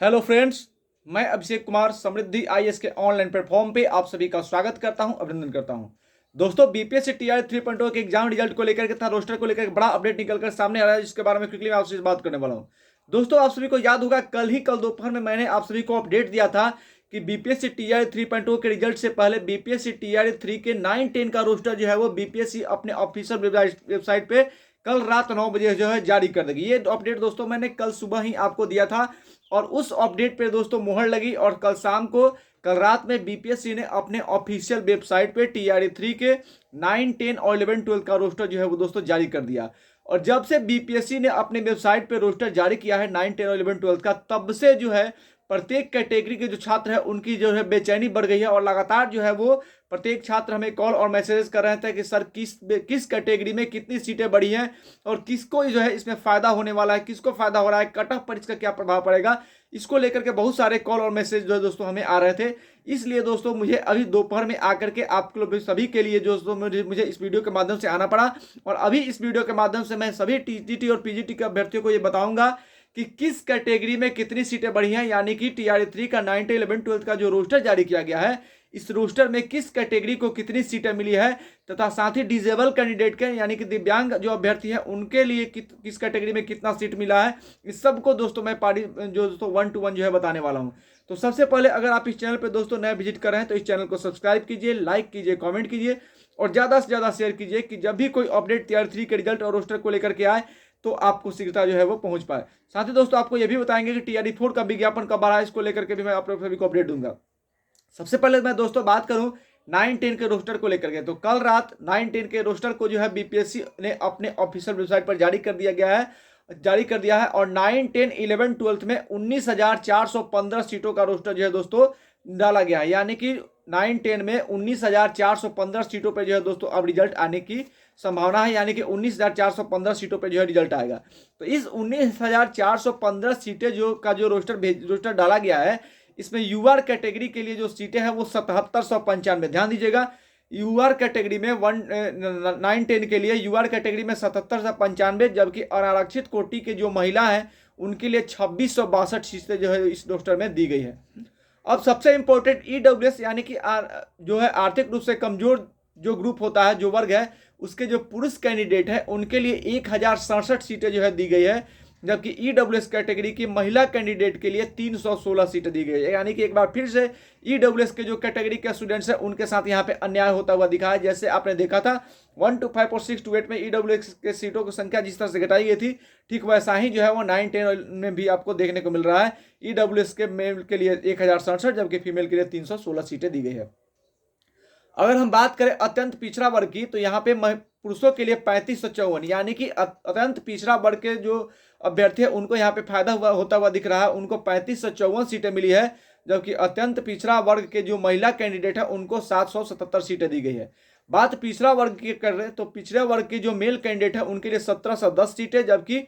Hello friends, मैं अभिषेक कुमार समृद्धि IAS के online platform पे आप सभी का स्वागत करता हूं, अभिनंदन करता हूं। दोस्तों, बीपीएससी टीआरई 3.0 के एग्जाम रिजल्ट को लेकर के तथा रोस्टर को लेकर बड़ा अपडेट निकलकर सामने आ रहा है, जिसके बारे में क्विकली मैं आपसे बात करने वाला हूं। दोस्तों, आप सभी को याद होगा कल दोपहर में मैंने आप सभी को अपडेट दिया था कि बीपीएससी टीआरई 3.0 के रिजल्ट से पहले बीपीएससी टीआरई 3 के 9-10 का रोस्टर जो है वो बीपीएससी अपने ऑफिशियल वेबसाइट पे कल रात 9 बजे जो है जारी कर देगी। ये अपडेट दोस्तों मैंने कल सुबह ही आपको दिया था और उस अपडेट पे दोस्तों मुहर लगी और कल रात में बीपीएससी ने अपने ऑफिशियल वेबसाइट पे टीआरई 3 के 9, 10 और 11, 12 का रोस्टर जो है वो दोस्तों जारी कर दिया। और जब से बीपीएससी ने अपने वेबसाइट पे रोस्टर जारी किया है 9, 10 और 11, 12 का, तब से जो है प्रत्येक कैटेगरी के जो छात्र है उनकी जो है बेचैनी बढ़ गई है और लगातार जो है वो प्रत्येक छात्र हमें कॉल और मैसेजेस कर रहे थे कि सर किस कैटेगरी में कितनी सीटें बढ़ी हैं और किसको जो है इसमें फायदा होने वाला है, किसको फायदा हो रहा है, कट ऑफ पर इसका क्या प्रभाव पड़ेगा। इसको लेकर के बहुत सारे कॉल और मैसेज जो है दोस्तों हमें आ रहे थे। इसलिए दोस्तों मुझे अभी दोपहर में आकर के आप लोग सभी के लिए दोस्तों मुझे इस वीडियो के माध्यम से आना पड़ा और अभी इस वीडियो के माध्यम से मैं सभी टीजीटी और पीजीटी के अभ्यर्थियों को ये बताऊंगा कि किस कैटेगरी में कितनी सीटें बढ़ी हैं, यानी कि टीआरई 3 का 9, 10, 11, 12 का जो रोस्टर जारी किया गया है, इस रोस्टर में किस कैटेगरी को कितनी सीटें मिली है तथा साथ ही डिजेबल कैंडिडेट के यानी कि दिव्यांग जो अभ्यर्थी हैं उनके लिए किस कैटेगरी में कितना सीट मिला है, इस सब को दोस्तों मैं दोस्तों 1 to 1 जो है बताने वाला हूं। तो सबसे पहले अगर आप इस चैनल पर दोस्तों नए विजिट कर रहे हैं तो इस चैनल को सब्सक्राइब कीजिए, लाइक कीजिए, कॉमेंट कीजिए और ज़्यादा से ज़्यादा शेयर कीजिए कि जब भी कोई अपडेट टीआरई 3 के रिजल्ट और रोस्टर को लेकर के आए तो आपको शीघ्रता जो है वो पहुंच पाए। साथ ही दोस्तों आपको ये भी बताएंगे कि टीआरई 4 का विज्ञापन कब आ रहा है, इसको लेकर के भी मैं आप लोग सभी को अपडेट दूंगा। सबसे पहले मैं दोस्तों बात करूं 9, 10 के रोस्टर को लेकर के, तो कल रात 9, 10 के रोस्टर को जो है बीपीएससी ने अपने ऑफिशियल वेबसाइट पर जारी कर दिया है और 9, 10, 11, 12 में 19,415 सीटों का रोस्टर जो है दोस्तों डाला गया है, यानी कि 9, 10 में 19,415 सीटों पर जो है दोस्तों अब रिजल्ट आने की संभावना है, यानी कि 19,415 सीटों पे जो है रिजल्ट आएगा। तो इस 19,415 सीटें जो रोस्टर डाला गया है, इसमें यूआर कैटेगरी के लिए जो सीटें हैं वो 7795, ध्यान दीजिएगा। यूआर कैटेगरी में 9, 10 के लिए यूआर कैटेगरी में 7795, जबकि अनारक्षित कोटि के जो महिला है उनके लिए 2662 सीटें जो है इस रोस्टर में दी गई है। अब सबसे इंपॉर्टेंट ईडब्ल्यूएस यानी कि जो है आर्थिक रूप से कमजोर जो ग्रुप होता है, जो वर्ग है, उसके जो पुरुष कैंडिडेट है उनके लिए 1067 सीटें जो है दी गई है, जबकि ईडब्ल्यूएस कैटेगरी की महिला कैंडिडेट के लिए 316 सीटें दी गई है। यानी कि एक बार फिर से ईडब्ल्यूएस के जो कैटेगरी के स्टूडेंट्स हैं उनके साथ यहाँ पे अन्याय होता हुआ दिखा है। जैसे आपने देखा था 1 to 5 और 6 to 8 में ईडब्ल्यूएस के सीटों की संख्या जिस तरह से घटाई गई थी, ठीक वैसा ही जो है वो 9, 10 में भी आपको देखने को मिल रहा है। ईडब्ल्यूएस के मेल के लिए 1067, जबकि फीमेल के लिए 316 सीटें दी गई है। अगर हम बात करें अत्यंत पिछड़ा वर्ग की, तो यहाँ पे पुरुषों के लिए 3554, यानी कि अत्यंत पिछड़ा वर्ग के जो अभ्यर्थी है उनको यहाँ पे फायदा होता हुआ दिख रहा है, उनको 3554 सीटें मिली है, जबकि अत्यंत पिछड़ा वर्ग के जो महिला कैंडिडेट है उनको 777 सीटें दी गई है। बात पिछड़ा वर्ग की कर रहे हैं तो पिछड़े वर्ग के जो मेल कैंडिडेट है उनके लिए 1710 सीटें, जबकि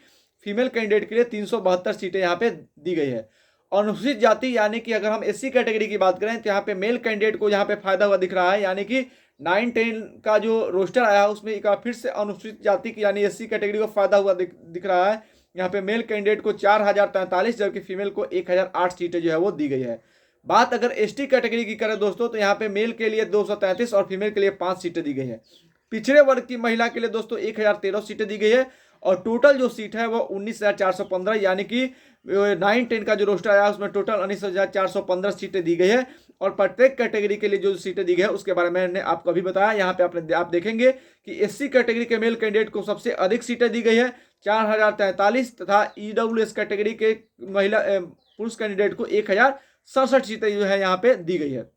फीमेल कैंडिडेट के लिए 372 सीटें यहाँ पे दी गई है। अनुसूचित जाति यानी कि अगर हम एससी कैटेगरी की बात करें तो यहाँ पे मेल कैंडिडेट को यहाँ पे फायदा हुआ दिख रहा है, यानी कि 9, 10 का जो रोस्टर आया उसमें एक बार फिर से अनुसूचित जाति की यानी एससी कैटेगरी को फायदा हुआ दिख रहा है। यहाँ पे मेल कैंडिडेट को 4043, जबकि फीमेल को 1008 सीटें जो है वो दी गई है। बात अगर एसटी कैटेगरी की करें दोस्तों तो यहाँ पे मेल के लिए 233 और फीमेल के लिए 5 सीटें दी गई है। पिछड़े वर्ग की महिला के लिए दोस्तों 1013 सीटें दी गई है और टोटल जो सीट है वो 19,415, यानी कि 9, 10 का जो रोस्टर आया उसमें टोटल 19,415 सीटें दी गई है। और प्रत्येक कैटेगरी के लिए जो सीटें दी गई है उसके बारे में मैंने आपको अभी बताया। यहाँ पे आप देखेंगे कि एससी कैटेगरी के मेल कैंडिडेट को सबसे अधिक सीटें दी गई है 4043 तथा ईडब्ल्यूएस कैटेगरी के पुरुष कैंडिडेट को 1067 सीटें जो है यहाँ पे दी गई है।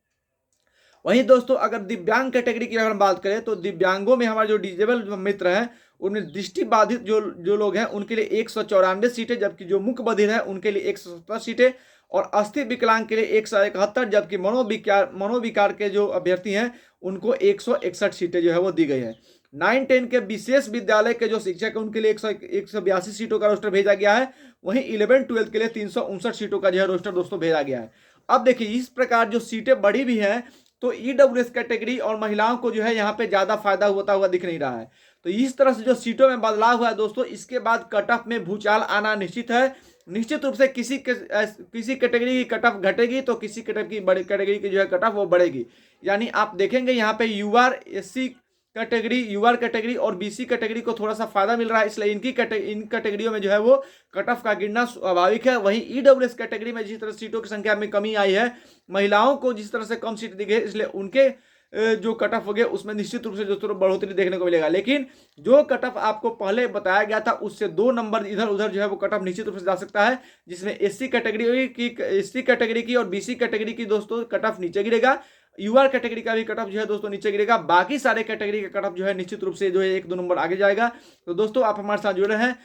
वहीं दोस्तों अगर दिव्यांग कैटेगरी की अगर हम बात करें तो दिव्यांगों में हमारे जो डिजेबल मित्र हैं उनमें दृष्टि बाधित जो लोग हैं उनके लिए 194 सीटें, जबकि जो मुख बधिर है उनके लिए 170 सीटें और अस्थि विकलांग के लिए 171, जबकि मनोविकार के जो अभ्यर्थी हैं उनको 161 सीटें जो है वो दी गई है। 9, 10 के विशेष विद्यालय के जो शिक्षक हैं उनके लिए 182 सीटों का रोस्टर भेजा गया है। वहीं 11, 12 के लिए 359 सीटों का जो है रोस्टर दोस्तों भेजा गया है। अब देखिए इस प्रकार जो सीटें बढ़ी भी हैं तो ईडब्ल्यूएस कैटेगरी और महिलाओं को जो है यहाँ पे ज्यादा फायदा होता हुआ दिख नहीं रहा है। तो इस तरह से जो सीटों में बदलाव हुआ है दोस्तों, इसके बाद कट ऑफ में भूचाल आना निश्चित है। निश्चित रूप से किसी कैटेगरी की कट ऑफ घटेगी तो किसी कैटेगरी की जो है कट ऑफ वो बढ़ेगी। यानी आप देखेंगे यहाँ पे UR SC category, UR category और बीसी कैटेगरी को थोड़ा सा फायदा मिल रहा है, इसलिए इन कैटेगरियों में जो है वो कट ऑफ का गिरना स्वाभाविक है। वहीं ईडब्ल्यूएस कैटेगरी में जिस तरह सीटों की संख्या में कमी आई है, महिलाओं को जिस तरह से कम सीट दी गई, इसलिए उनके जो कट ऑफ हो गया उसमें निश्चित रूप से जो थोड़ा बढ़ोतरी देखने को मिलेगा। लेकिन जो कट ऑफ आपको पहले बताया गया था उससे 2 नंबर इधर उधर जो है वो कट ऑफ निश्चित रूप से जा सकता है, जिसमें एससी कैटेगरी की और बीसी कैटेगरी की दोस्तों कट ऑफ नीचे गिरेगा, यूआर कैटेगरी का भी कट ऑफ जो है दोस्तों नीचे गिरेगा। बाकी सारे कैटेगरी का कट ऑफ जो है निश्चित रूप से जो है 1-2 नंबर आगे जाएगा। तो दोस्तों आप हमारे साथ जुड़े हैं।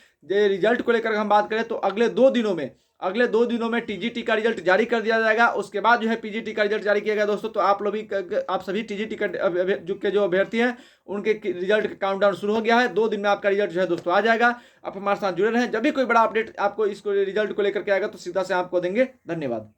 रिजल्ट को लेकर हम बात करें तो अगले दो दिनों में टीजीटी का रिजल्ट जारी कर दिया जाएगा। उसके बाद जो है पीजीटी का रिजल्ट जारी किया गया दोस्तों। तो आप सभी टीजीटी के जो अभ्यर्थी हैं उनके रिजल्ट का काउंटडाउन शुरू हो गया है। 2 दिन में आपका रिजल्ट जो है दोस्तों आ जाएगा। आप हमारे साथ जुड़े रहें, जब भी कोई बड़ा अपडेट आपको इसको रिजल्ट को लेकर के आएगा तो सीधा से आपको देंगे। धन्यवाद।